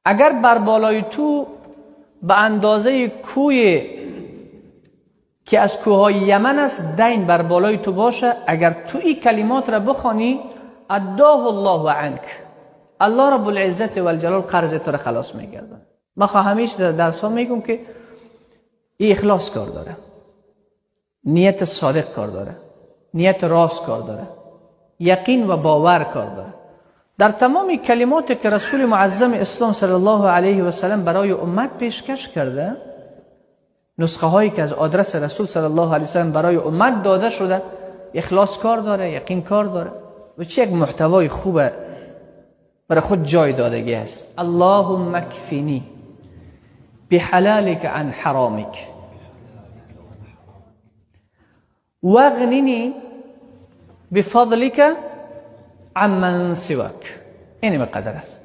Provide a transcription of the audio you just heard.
اگر بر بالای تو به اندازه کوی که از کوههای یمن است دین بر بالای تو باشه، اگر تو این کلمات را بخوانی اداه الله عنک، الله رب العزت و الجلال قرض تو را خلاص میگردن. من همیشه در درس ها میگم که این اخلاص کار داره، نیت صادق کار داره، نیت راست کار داره، یقین و باور کار داره. در تمام کلماتی که رسول معظم اسلام صلی الله علیه و سلم برای امت پیشکش کرده، نسخه هایی که از آدرس رسول صلی الله علیه و سلم برای امت داده شده، اخلاص کار داره، یقین کار داره و چه یک محتوای خوبه برای خود جای دادگی است. اللهم اکفینی بحلالک عن حرامک واغننی بفضلک عمن سواک. این مقدر است.